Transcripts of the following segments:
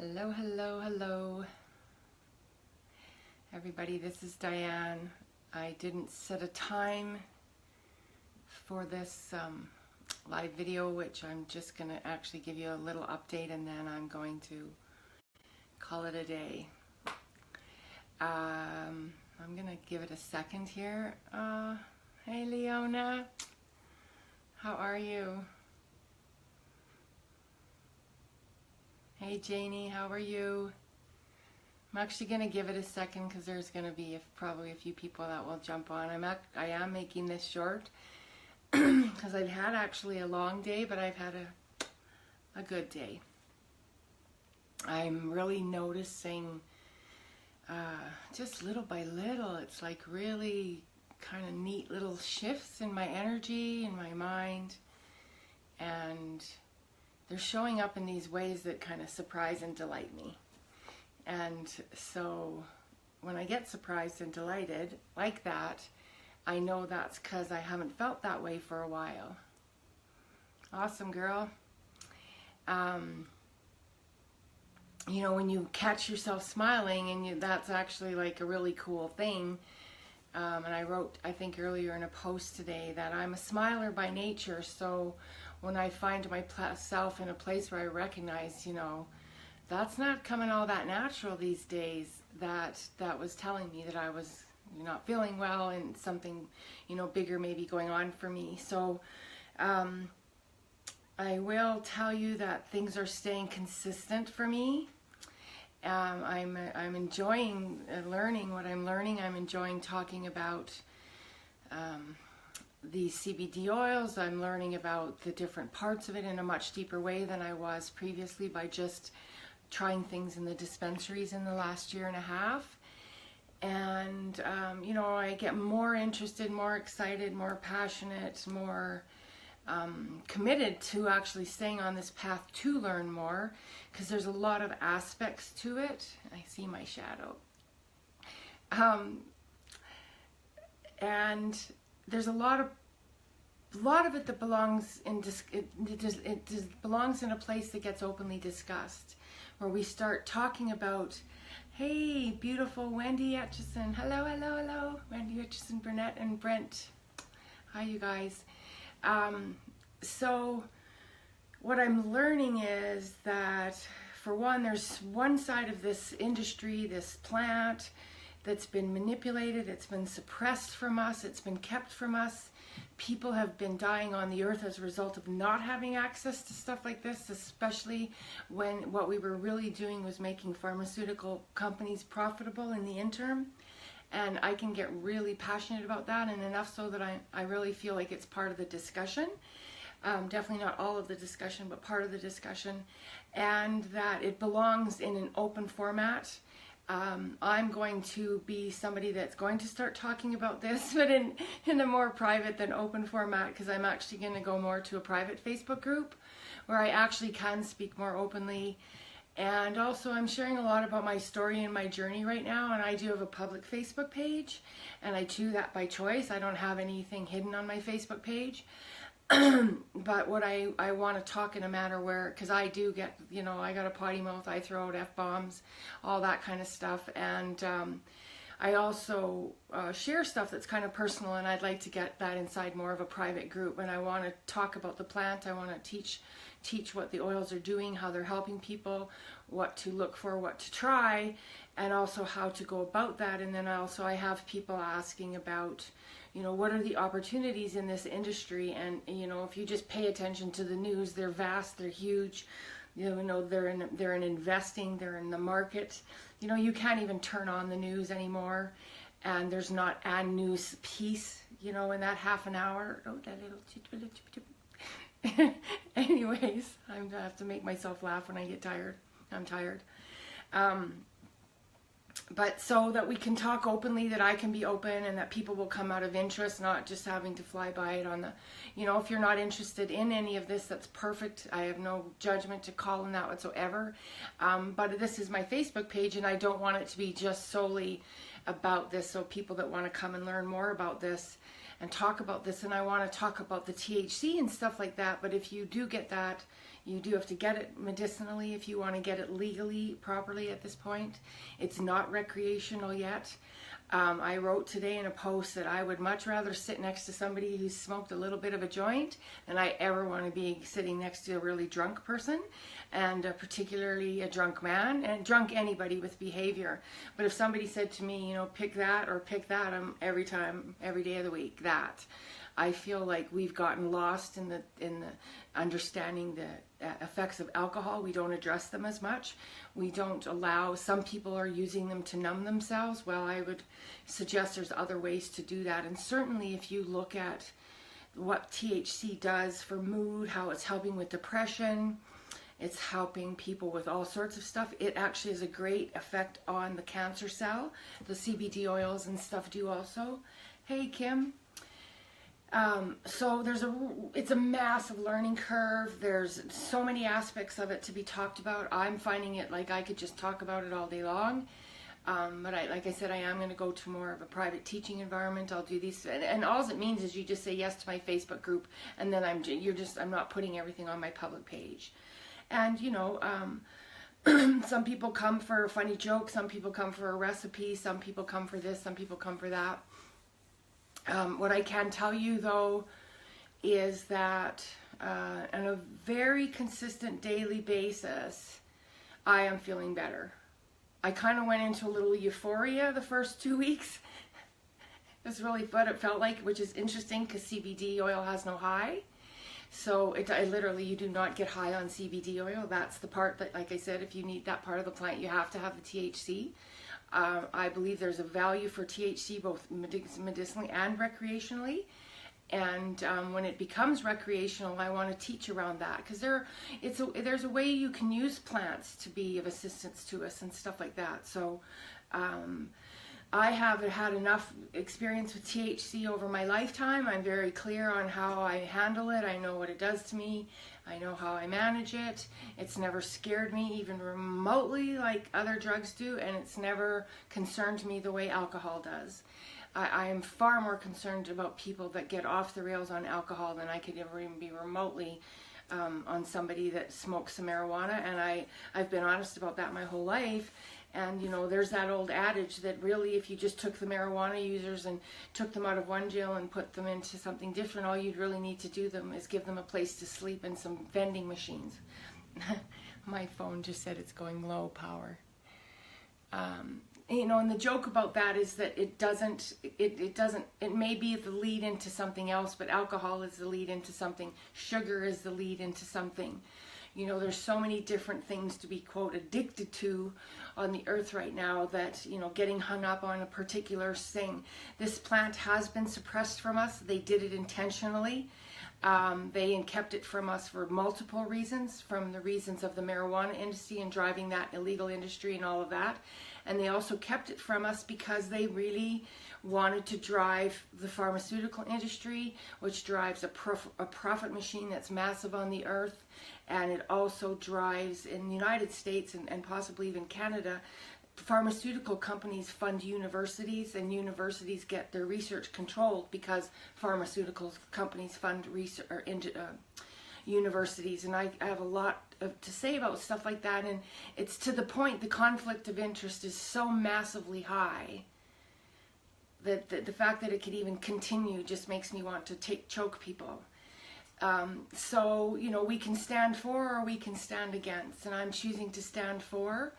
Hello, hello, hello. Everybody, this is Diane. I didn't set a time for this live video, which I'm just going to actually give you a little update and then I'm going to call it a day. I'm going to give it a second here. Hey, Leona. How are you? Hey Janie, how are you? I'm actually going to give it a second because there's going to be probably a few people that will jump on. I am making this short because I've had actually a long day, but I've had a good day. I'm really noticing just little by little, it's like really kind of neat little shifts in my energy, in my mind, and they're showing up in these ways that kind of surprise and delight me. And so when I get surprised and delighted like that, I know that's because I haven't felt that way for a while. Awesome, girl. You know, when you catch yourself smiling, and that's actually like a really cool thing. And I wrote, I think earlier in a post today, that I'm a smiler by nature. So when I find myself in a place where I recognize, you know, that's not coming all that natural these days, that was telling me that I was not feeling well and something, you know, bigger maybe going on for me. So I will tell you that things are staying consistent for me. I'm enjoying learning what I'm learning. I'm enjoying talking about the CBD oils. I'm learning about the different parts of it in a much deeper way than I was previously by just trying things in the dispensaries in the last year and a half. And, you know, I get more interested, more excited, more passionate, more committed to actually staying on this path to learn more, because there's a lot of aspects to it. I see my shadow. And there's a lot of it that belongs in it belongs in a place that gets openly discussed, where we start talking about, hey, beautiful Wendy Etchison. Hello, hello, hello. Wendy Etchison, Burnett, and Brent. Hi, you guys. So what I'm learning is that, for one, there's one side of this industry, this plant, that's been manipulated, it's been suppressed from us, it's been kept from us. People have been dying on the earth as a result of not having access to stuff like this, especially when what we were really doing was making pharmaceutical companies profitable in the interim. And I can get really passionate about that, and enough so that I really feel like it's part of the discussion. Definitely not all of the discussion, but part of the discussion, and that it belongs in an open format. I'm going to be somebody that's going to start talking about this, but in a more private than open format, because I'm actually going to go more to a private Facebook group where I actually can speak more openly. And also I'm sharing a lot about my story and my journey right now, and I do have a public Facebook page, and I do that by choice. I don't have anything hidden on my Facebook page. But what I want to talk in a manner where, because I do get, you know, I got a potty mouth, I throw out F-bombs, all that kind of stuff, and I also share stuff that's kind of personal, and I'd like to get that inside more of a private group. And I want to talk about the plant, I want to teach what the oils are doing, how they're helping people, what to look for, what to try, and also how to go about that. And then also I have people asking about, you know, what are the opportunities in this industry? And, you know, if you just pay attention to the news, they're vast, they're huge. You know, they're in investing, they're in the market. You know, you can't even turn on the news anymore, and there's not a news piece, you know, in that half an hour. Oh, that little anyways, I have to make myself laugh when I get tired. I'm tired. But so that we can talk openly, that I can be open, and that people will come out of interest, not just having to fly by it on the, you know, if you're not interested in any of this, that's perfect. I have no judgment to call in that whatsoever. But this is my Facebook page, and I don't want it to be just solely about this. So people that want to come and learn more about this, and talk about this, and I want to talk about the THC and stuff like that. But if you do get that, you do have to get it medicinally if you want to get it legally, properly at this point. It's not recreational yet. I wrote today in a post that I would much rather sit next to somebody who's smoked a little bit of a joint than I ever want to be sitting next to a really drunk person, and particularly a drunk man, and drunk anybody with behavior. But if somebody said to me, you know, pick that or pick that, I'm every day of the week, that. I feel like we've gotten lost in the understanding the effects of alcohol. We don't address them as much. We don't allow, some people are using them to numb themselves. Well, I would suggest there's other ways to do that. And certainly if you look at what THC does for mood, how it's helping with depression, it's helping people with all sorts of stuff. It actually has a great effect on the cancer cell. The CBD oils and stuff do also. Hey, Kim. So it's a massive learning curve. There's so many aspects of it to be talked about. I'm finding it like I could just talk about it all day long. But like I said, I am going to go to more of a private teaching environment. I'll do these, and all it means is you just say yes to my Facebook group, and then I'm not putting everything on my public page. And you know, some people come for a funny joke, some people come for a recipe, some people come for this, some people come for that. What I can tell you though is that on a very consistent daily basis, I am feeling better. I kind of went into a little euphoria the first 2 weeks. That's really what it felt like, which is interesting because CBD oil has no high. So you do not get high on CBD oil. That's the part that, like I said, if you need that part of the plant, you have to have the THC. I believe there's a value for THC both medicinally and recreationally. And when it becomes recreational, I want to teach around that, because there's a way you can use plants to be of assistance to us and stuff like that. So I have had enough experience with THC over my lifetime. I'm very clear on how I handle it. I know what it does to me. I know how I manage it. It's never scared me even remotely like other drugs do, and it's never concerned me the way alcohol does. I am far more concerned about people that get off the rails on alcohol than I could ever even be remotely on somebody that smokes some marijuana. And I've been honest about that my whole life. And you know, there's that old adage that really if you just took the marijuana users and took them out of one jail and put them into something different, all you'd really need to do them is give them a place to sleep and some vending machines. My phone just said it's going low power. You know, and the joke about that is that it may be the lead into something else, but alcohol is the lead into something. Sugar is the lead into something. You know, there's so many different things to be, quote, addicted to on the earth right now that, you know, getting hung up on a particular thing. This plant has been suppressed from us. They did it intentionally. They kept it from us for multiple reasons, from the reasons of the marijuana industry and driving that illegal industry and all of that. And they also kept it from us because they really wanted to drive the pharmaceutical industry, which drives a profit machine that's massive on the earth. And it also drives, in the United States and possibly even Canada, pharmaceutical companies fund universities, and universities get their research controlled because pharmaceutical companies fund research universities. And I have a lot to say about stuff like that, and it's to the point the conflict of interest is so massively high that the fact that it could even continue just makes me want to choke people. So, you know, we can stand for or we can stand against, and I'm choosing to stand for.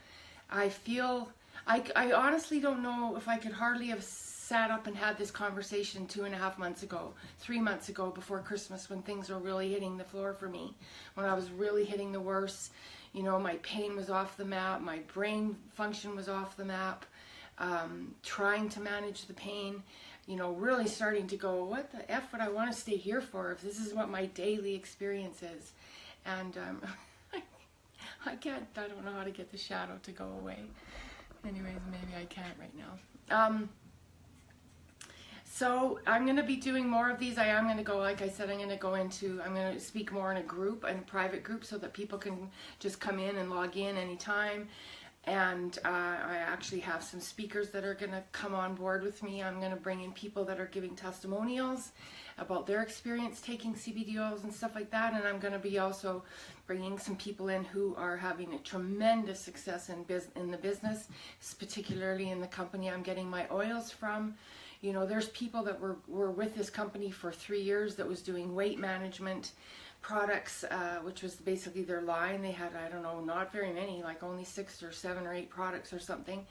I feel, I honestly don't know if I could hardly have sat up and had this conversation 2.5 months ago, 3 months ago before Christmas, when things were really hitting the floor for me, when I was really hitting the worst. You know, my pain was off the map, my brain function was off the map, trying to manage the pain, you know, really starting to go, what the F would I want to stay here for if this is what my daily experience is? And I don't know how to get the shadow to go away. Anyways, maybe I can't right now. So I'm going to be doing more of these. I am going to go, like I said, I'm going to speak more in a group, in a private group, so that people can just come in and log in anytime. And I actually have some speakers that are going to come on board with me. I'm going to bring in people that are giving testimonials about their experience taking CBD oils and stuff like that. And I'm going to be also bringing some people in who are having a tremendous success in the business, particularly in the company I'm getting my oils from. You know, there's people that were with this company for 3 years that was doing weight management products, which was basically their line. They had, I don't know, not very many, like only 6 or 7 or 8 products or something,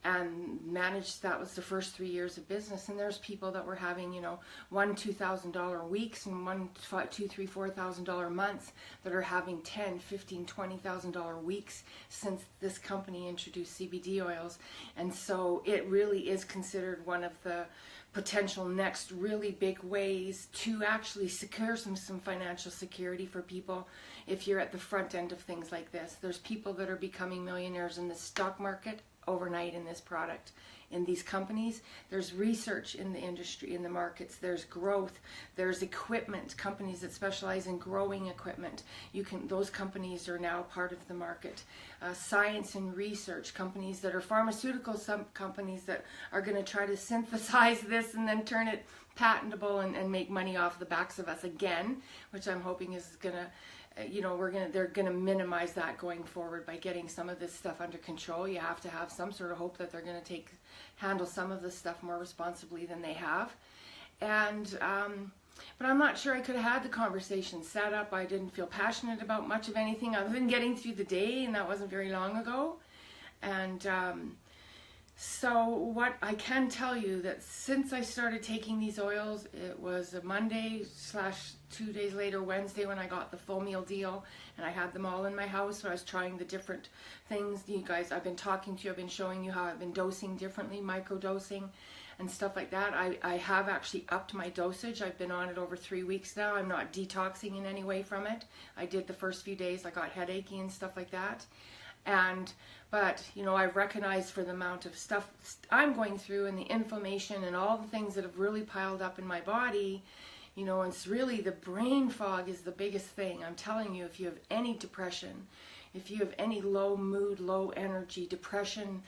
and managed, that was the first 3 years of business. And there's people that were having, you know, $1,000-$2,000 weeks and $2,000-$4,000 months that are having $10,000, $15,000, $20,000 weeks since this company introduced CBD oils. And so it really is considered one of the potential next really big ways to actually secure some financial security for people if you're at the front end of things like this. There's people that are becoming millionaires in the stock market overnight in this product, in these companies. There's research in the industry, in the markets. There's growth. There's equipment, companies that specialize in growing equipment. Those companies are now part of the market. Science and research, companies that are pharmaceutical, some companies that are going to try to synthesize this and then turn it patentable and make money off the backs of us again, which I'm hoping is going to, you know, they're going to minimize that going forward by getting some of this stuff under control. You have to have some sort of hope that they're going to handle some of this stuff more responsibly than they have. And but I'm not sure I could have had the conversation set up. I didn't feel passionate about much of anything other than getting through the day, and that wasn't very long ago. And so what I can tell you that since I started taking these oils, it was a Monday / 2 days later, Wednesday, when I got the full meal deal, and I had them all in my house. So I was trying the different things. You guys, I've been talking to you, I've been showing you how I've been dosing differently, micro-dosing and stuff like that. I have actually upped my dosage. I've been on it over 3 weeks now. I'm not detoxing in any way from it. I did the first few days, I got headachy and stuff like that. But you know, I recognize for the amount of stuff I'm going through and the inflammation and all the things that have really piled up in my body, you know, it's really the brain fog is the biggest thing. I'm telling you, if you have any depression, if you have any low mood, low energy, depression,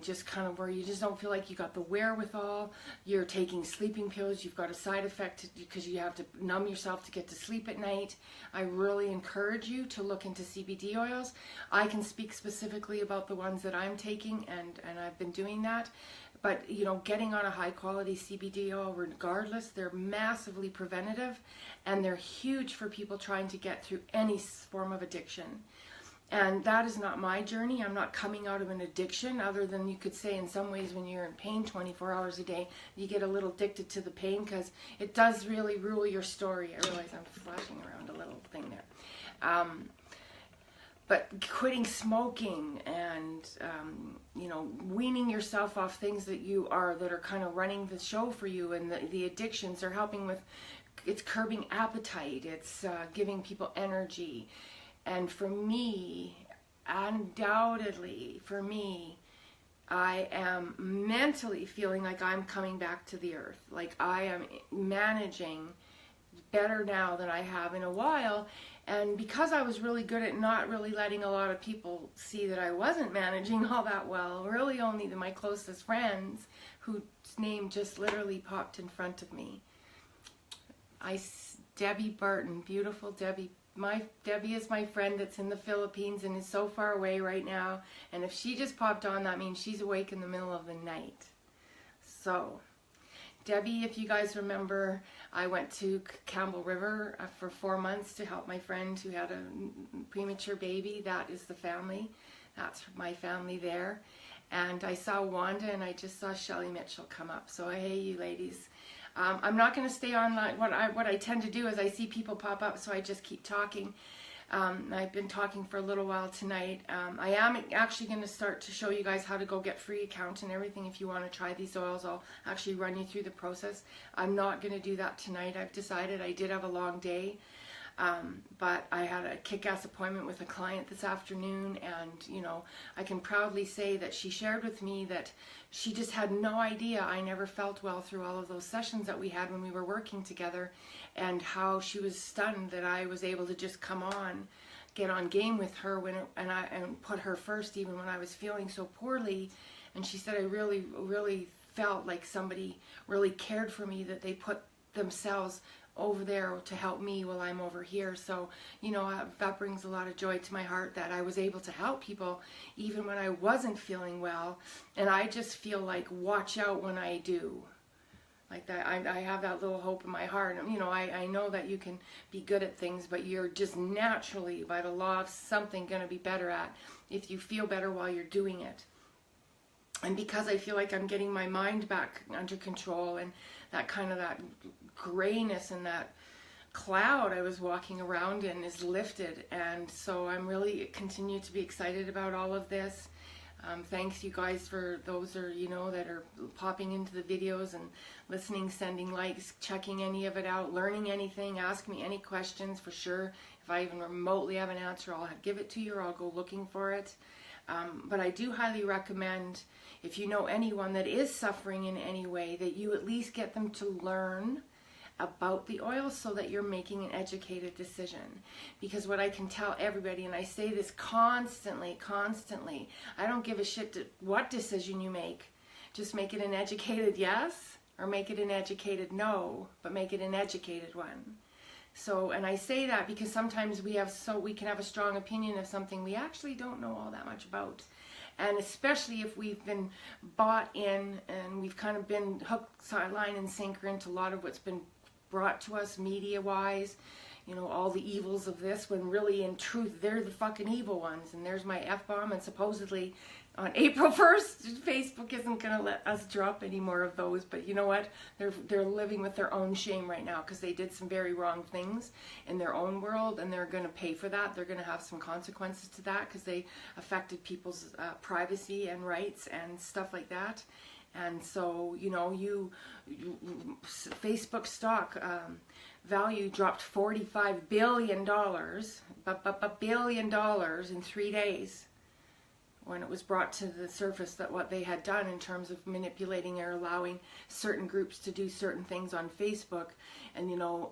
just kind of where you just don't feel like you got the wherewithal, you're taking sleeping pills, you've got a side effect because you have to numb yourself to get to sleep at night, I really encourage you to look into CBD oils. I can speak specifically about the ones that I'm taking, and I've been doing that. But, you know, getting on a high quality CBD oil, regardless, they're massively preventative, and they're huge for people trying to get through any form of addiction. And that is not my journey. I'm not coming out of an addiction, other than you could say in some ways when you're in pain 24 hours a day, you get a little addicted to the pain because it does really rule your story. I realize I'm flashing around a little thing there. But quitting smoking and, you know, weaning yourself off things that that are kind of running the show for you, and the addictions are helping with, it's curbing appetite, it's giving people energy. And for me, undoubtedly, for me, I am mentally feeling like I'm coming back to the earth. Like I am managing better now than I have in a while. And because I was really good at not really letting a lot of people see that I wasn't managing all that well, really only my closest friends, whose name just literally popped in front of me. Debbie Barton, beautiful Debbie. Debbie is my friend that's in the Philippines and is so far away right now. And if she just popped on, that means she's awake in the middle of the night. So, Debbie, if you guys remember, I went to Campbell River for 4 months to help my friend who had a premature baby. That is the family. That's my family there. And I saw Wanda, and I just saw Shelly Mitchell come up. So, hey, you ladies. I'm not going to stay on. What I tend to do is I see people pop up, so I just keep talking. I've been talking for a little while tonight. I am actually going to start to show you guys how to go get free account and everything. If you want to try these oils, I'll actually run you through the process. I'm not going to do that tonight. I've decided. I did have a long day. But I had a kick-ass appointment with a client this afternoon, and you know, I can proudly say that she shared with me that she just had no idea I never felt well through all of those sessions that we had when we were working together, and how she was stunned that I was able to just come on, get on game with her and put her first, even when I was feeling so poorly. And she said, I really, really felt like somebody really cared for me, that they put themselves over there to help me while I'm over here. So, you know, that brings a lot of joy to my heart, that I was able to help people even when I wasn't feeling well. And I just feel like, watch out when I do. Like that, I have that little hope in my heart. And, you know, I know that you can be good at things, but you're just naturally, by the law of something, going to be better at if you feel better while you're doing it. And because I feel like I'm getting my mind back under control, and that kind of that grayness and that cloud I was walking around in is lifted. And so I'm really continue to be excited about all of this. Thanks you guys for those that are popping into the videos and listening, sending likes, checking any of it out, learning anything, ask me any questions for sure. If I even remotely have an answer, I'll give it to you, or I'll go looking for it. But I do highly recommend, if you know anyone that is suffering in any way, that you at least get them to learn about the oils so that you're making an educated decision. Because what I can tell everybody, and I say this constantly, I don't give a shit what decision you make. Just make it an educated yes, or make it an educated no, but make it an educated one. So, and I say that because sometimes we can have a strong opinion of something we actually don't know all that much about. And especially if we've been bought in and we've kind of been hooked, line, and sinker into a lot of what's been brought to us media-wise, you know, all the evils of this, when really in truth they're the fucking evil ones. And there's my F-bomb, and supposedly on April 1st, Facebook isn't going to let us drop any more of those. But you know what? They're living with their own shame right now, because they did some very wrong things in their own world, and they're going to pay for that. They're going to have some consequences to that, because they affected people's privacy and rights and stuff like that. And so, you know, Facebook stock value dropped $45 billion, $1 billion in 3 days, when it was brought to the surface that what they had done in terms of manipulating or allowing certain groups to do certain things on Facebook. And, you know,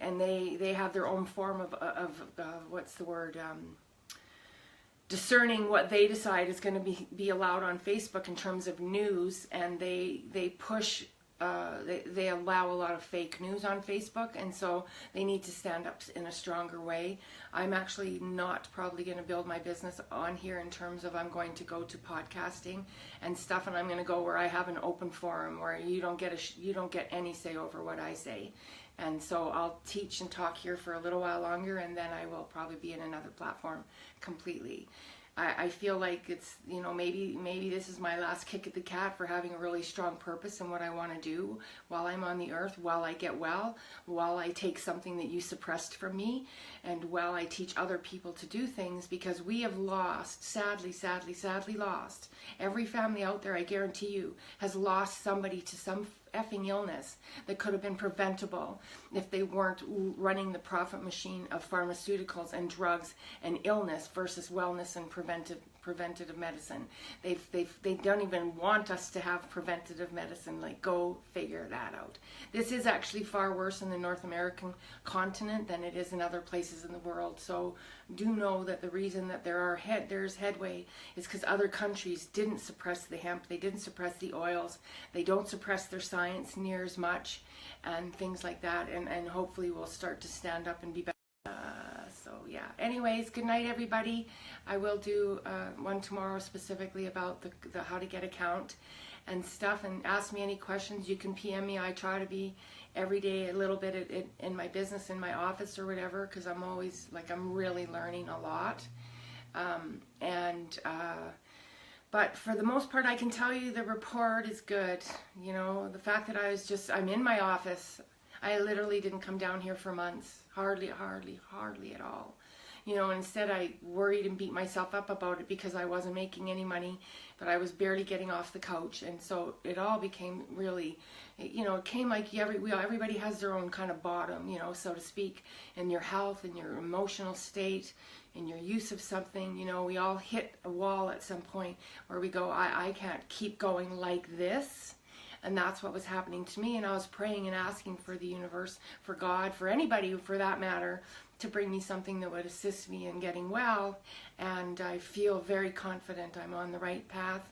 and they have their own form of what's the word, discerning what they decide is going to be allowed on Facebook in terms of news. And they push, they allow a lot of fake news on Facebook, and so they need to stand up in a stronger way. I'm actually not probably going to build my business on here in terms of, I'm going to go to podcasting and stuff, and I'm going to go where I have an open forum where you don't get any say over what I say. And so I'll teach and talk here for a little while longer, and then I will probably be in another platform completely. I feel like it's, you know, maybe this is my last kick at the cat for having a really strong purpose in what I want to do while I'm on the earth, while I get well, while I take something that you suppressed from me, and while I teach other people to do things, because we have lost, sadly lost. Every family out there, I guarantee you, has lost somebody to some effing illness that could have been preventable if they weren't running the profit machine of pharmaceuticals and drugs and illness versus wellness and preventative medicine. They don't even want us to have preventative medicine. Like, go figure that out. This is actually far worse in the North American continent than it is in other places in the world. So do know that the reason that there's headway is because other countries didn't suppress the hemp, they didn't suppress the oils, they don't suppress their science near as much, and things like that. And hopefully we'll start to stand up and be better. So yeah, anyways, good night everybody. I will do one tomorrow specifically about the how to get account and stuff, and ask me any questions. You can PM me. I try to be every day a little bit in my business, in my office or whatever, because I'm always, like, I'm really learning a lot. But for the most part, I can tell you the report is good. You know, the fact that I'm in my office. I literally didn't come down here for months. Hardly at all. You know, instead I worried and beat myself up about it because I wasn't making any money, but I was barely getting off the couch. And so it all became really, you know, it came like everybody has their own kind of bottom, you know, so to speak, in your health and your emotional state and your use of something. You know, we all hit a wall at some point where we go, I can't keep going like this. And that's what was happening to me. And I was praying and asking for the universe, for God, for anybody for that matter, to bring me something that would assist me in getting well, and I feel very confident I'm on the right path.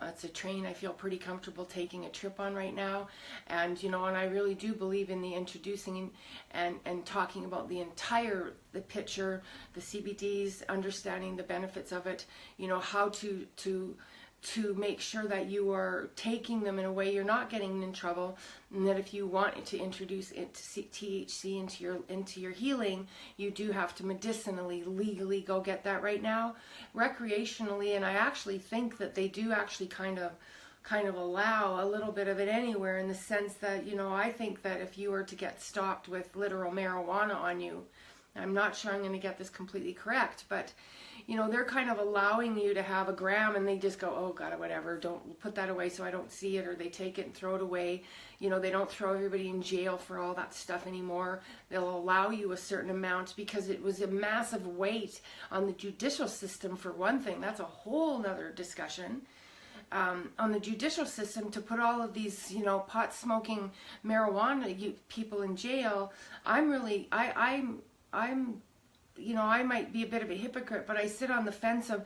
It's a train I feel pretty comfortable taking a trip on right now, and and I really do believe in the introducing and talking about the picture, the CBDs, understanding the benefits of it, how to make sure that you are taking them in a way you're not getting in trouble, and that if you want to introduce THC into your healing, you do have to medicinally, legally go get that right now. Recreationally, and I actually think that they do actually kind of allow a little bit of it anywhere, in the sense that, I think that if you were to get stopped with literal marijuana on you, I'm not sure I'm going to get this completely correct, but they're kind of allowing you to have a gram, and they just go, oh God, whatever, don't put that away so I don't see it, or they take it and throw it away. They don't throw everybody in jail for all that stuff anymore. They'll allow you a certain amount, because it was a massive weight on the judicial system, for one thing. That's a whole nother discussion. On the judicial system, to put all of these, pot smoking marijuana people in jail. I might be a bit of a hypocrite, but I sit on the fence of,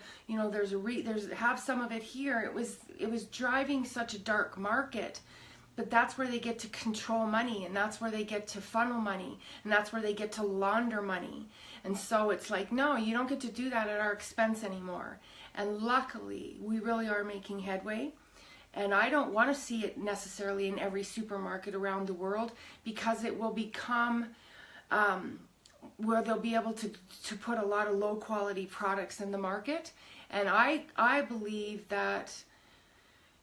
have some of it here. It was driving such a dark market, but that's where they get to control money, and that's where they get to funnel money, and that's where they get to launder money. And so it's like, no, you don't get to do that at our expense anymore. And luckily, we really are making headway. And I don't want to see it necessarily in every supermarket around the world, because it will become where they'll be able to put a lot of low quality products in the market. And I believe that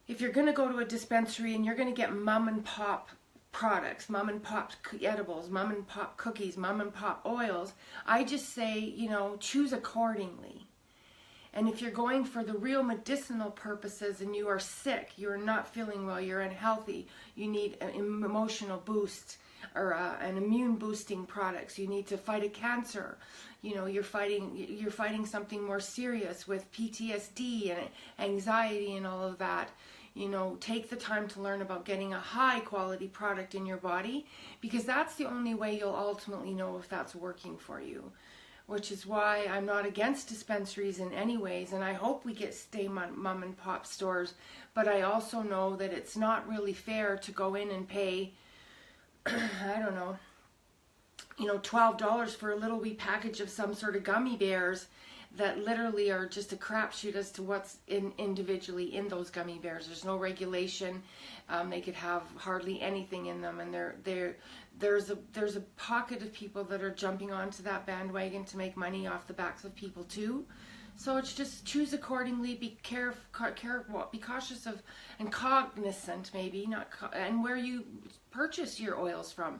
if you're going to go to a dispensary and you're going to get mom and pop products, mom and pop edibles, mom and pop cookies, mom and pop oils, I just say, choose accordingly. And if you're going for the real medicinal purposes and you are sick, you're not feeling well, you're unhealthy, you need an emotional boost, or an immune boosting products, you need to fight a cancer, you're fighting something more serious with PTSD and anxiety and all of that, take the time to learn about getting a high quality product in your body, because that's the only way you'll ultimately know if that's working for you. Which is why I'm not against dispensaries in any ways, and I hope we stay mom and pop stores, but I also know that it's not really fair to go in and pay I don't know, $12 for a little wee package of some sort of gummy bears that literally are just a crapshoot as to what's individually in those gummy bears. There's no regulation. They could have hardly anything in them, and there's a pocket of people that are jumping onto that bandwagon to make money off the backs of people too. So it's just choose accordingly, be careful, be cautious of, and cognizant maybe, and where you purchase your oils from.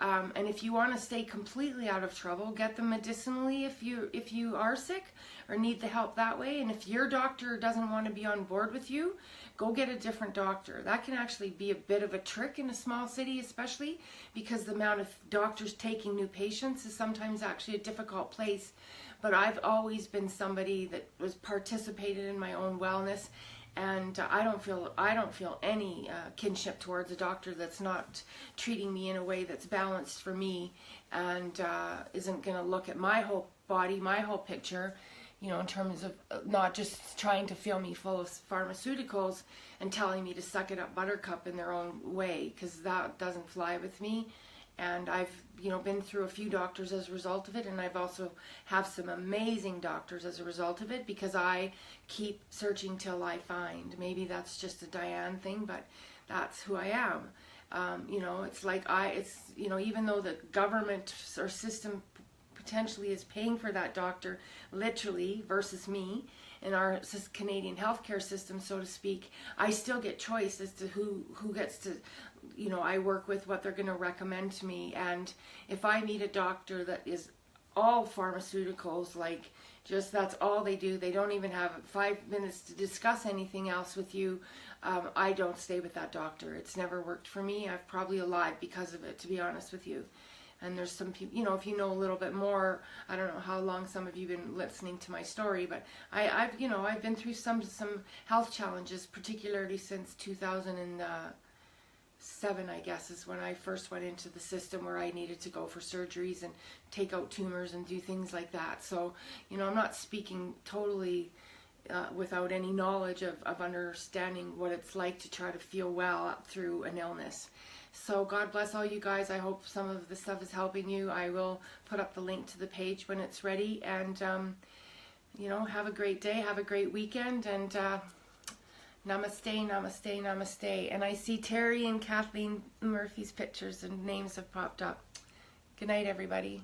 And if you want to stay completely out of trouble, get them medicinally if you are sick or need the help that way. And if your doctor doesn't want to be on board with you, go get a different doctor. That can actually be a bit of a trick in a small city, especially because the amount of doctors taking new patients is sometimes actually a difficult place. But I've always been somebody that was participated in my own wellness, and I don't feel any kinship towards a doctor that's not treating me in a way that's balanced for me, and isn't going to look at my whole body, my whole picture, in terms of not just trying to fill me full of pharmaceuticals and telling me to suck it up buttercup in their own way, because that doesn't fly with me. And I've, been through a few doctors as a result of it, and I've also have some amazing doctors as a result of it, because I keep searching till I find. Maybe that's just a Diane thing, but that's who I am. It's like even though the government or system potentially is paying for that doctor, literally, versus me, in our Canadian healthcare system, so to speak, I still get choice as to who gets to, I work with, what they're going to recommend to me. And if I meet a doctor that is all pharmaceuticals, like just that's all they do, they don't even have 5 minutes to discuss anything else with you, I don't stay with that doctor. It's never worked for me. I've probably lied because of it, to be honest with you. And there's some people, if you know a little bit more, I don't know how long some of you have been listening to my story, but I've been through some health challenges, particularly since 2000 and 7, I guess, is when I first went into the system where I needed to go for surgeries and take out tumors and do things like that. So, you know, I'm not speaking totally without any knowledge of understanding what it's like to try to feel well through an illness. So God bless all you guys. I hope some of the stuff is helping you. I will put up the link to the page when it's ready. And, you know, have a great day. Have a great weekend. And namaste, namaste, namaste. And I see Terry and Kathleen Murphy's pictures and names have popped up. Good night, everybody.